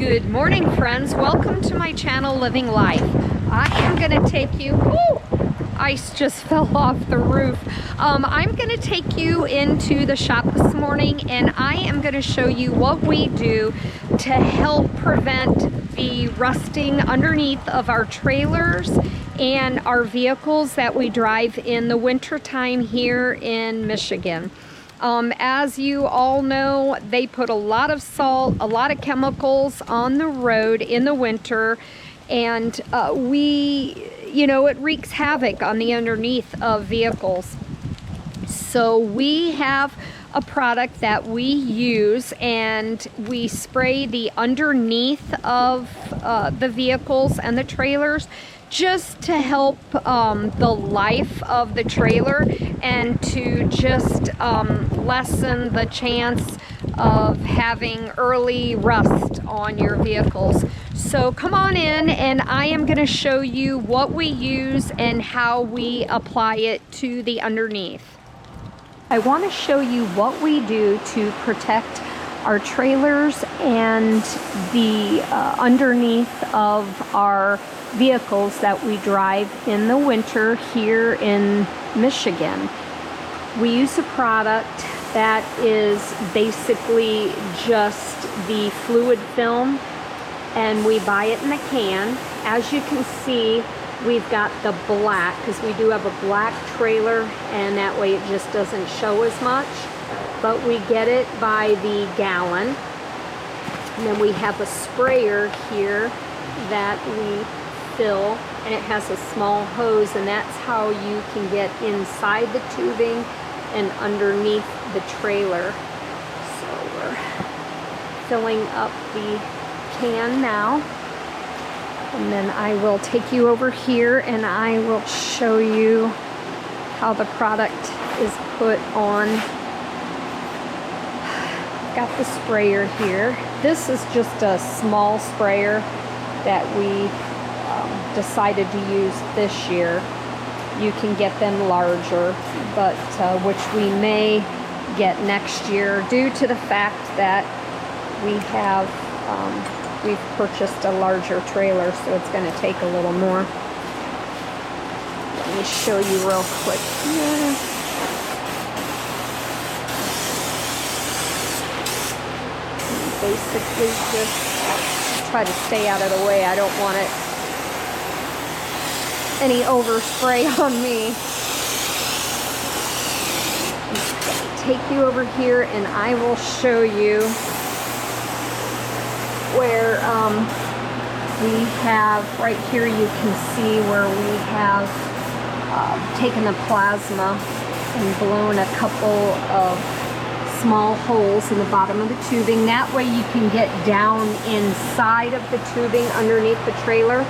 Good morning, friends. Welcome to my channel, Living Life. I am going to take you, ice just fell off the roof. I'm going to take you into the shop this morning, and I am going to show you what we do to help prevent the rusting underneath of our trailers and our vehicles that we drive in the winter time here in Michigan. As you all know, they put a lot of salt, a lot of chemicals on the road in the winter, and it wreaks havoc on the underneath of vehicles. So we have a product that we use, and we spray the underneath of the vehicles and the trailers just to help the life of the trailer and to just lessen the chance of having early rust on your vehicles. So come on in, and I am going to show you what we use and how we apply it to the underneath. I want to show you what we do to protect our trailers and the underneath of our vehicles that we drive in the winter here in Michigan. We use a product that is basically just the fluid film, and we buy it in a can. As you can see, we've got the black, because we do have a black trailer, and that way it just doesn't show as much. But we get it by the gallon. And then we have a sprayer here that we fill, and it has a small hose, and that's how you can get inside the tubing and underneath the trailer. So we're filling up the can now, and then I will take you over here and I will show you how the product is put on. Got the sprayer here. This is just a small sprayer that we decided to use this year. You can get them larger, but which we may get next year due to the fact that we have we've purchased a larger trailer, so it's going to take a little more. Let me show you real quick here. Basically just try to stay out of the way. I don't want it any overspray on me. I'm just going to take you over here, and I will show you where we have, right here you can see where we have taken the plasma and blown a couple of small holes in the bottom of the tubing. That way you can get down inside of the tubing underneath the trailer.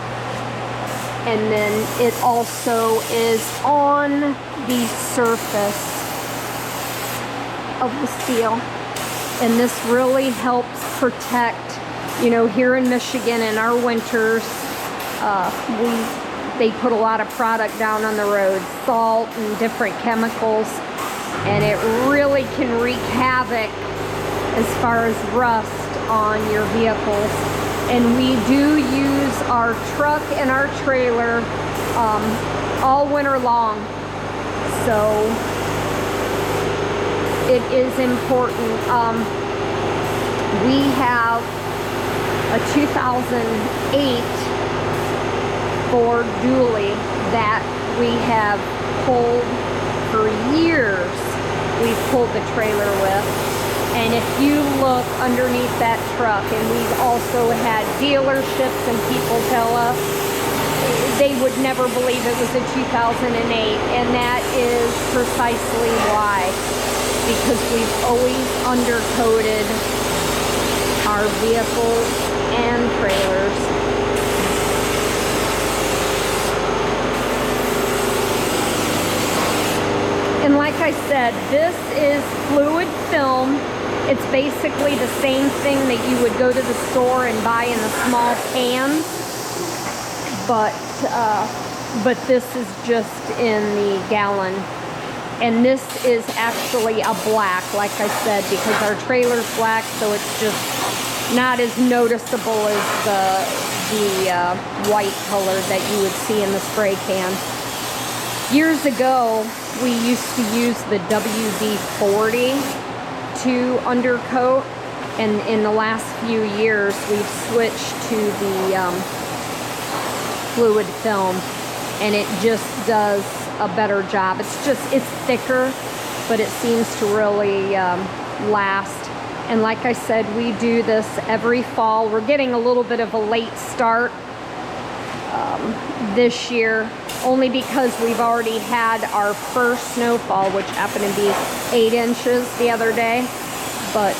And then it also is on the surface of the steel. And this really helps protect, here in Michigan in our winters, they put a lot of product down on the road, salt and different chemicals, and it really can wreak havoc as far as rust on your vehicles. And we do use our truck and our trailer all winter long. So it is important. We have a 2008 Ford Dually that we have pulled for years. We've pulled the trailer with. And if you look underneath that truck, and we've also had dealerships and people tell us they would never believe it was a 2008, and that is precisely why. Because we've always undercoated our vehicles and trailers. And like I said, this is fluid film. It's basically the same thing that you would go to the store and buy in the small cans, but this is just in the gallon. And this is actually a black, like I said, because our trailer's black, so it's just not as noticeable as the white color that you would see in the spray can. Years ago, we used to use the WD-40 to undercoat, and in the last few years, we've switched to the fluid film, and it just does a better job. It's thicker, but it seems to really last. And like I said, we do this every fall. We're getting a little bit of a late start this year, only because we've already had our first snowfall, which happened to be 8 inches the other day. But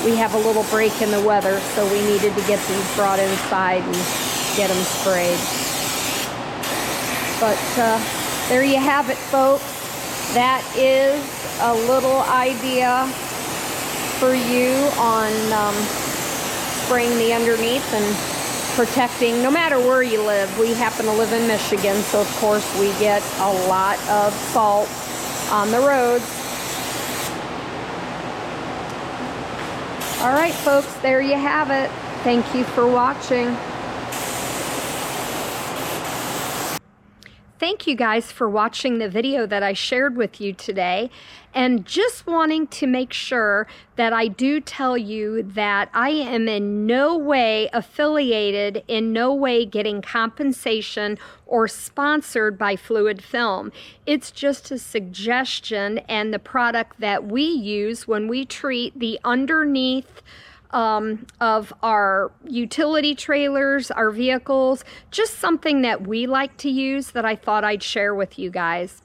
we have a little break in the weather, so we needed to get these brought inside and get them sprayed. But there you have it, folks. That is a little idea for you on spraying the underneath and protecting, no matter where you live. We happen to live in Michigan, so of course we get a lot of salt on the roads. All right, folks, there you have it. Thank you for watching. Thank you guys for watching the video that I shared with you today, and just wanting to make sure that I do tell you that I am in no way affiliated, in no way getting compensation or sponsored by Fluid Film. It's just a suggestion and the product that we use when we treat the underneath of our utility trailers, our vehicles, just something that we like to use that I thought I'd share with you guys.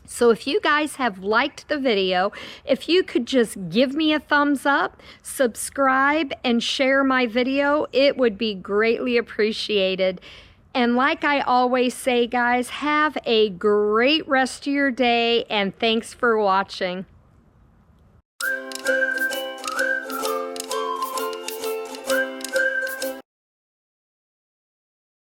So if you guys have liked the video, if you could just give me a thumbs up, subscribe, and share my video, it would be greatly appreciated. And like I always say, guys, have a great rest of your day, and thanks for watching.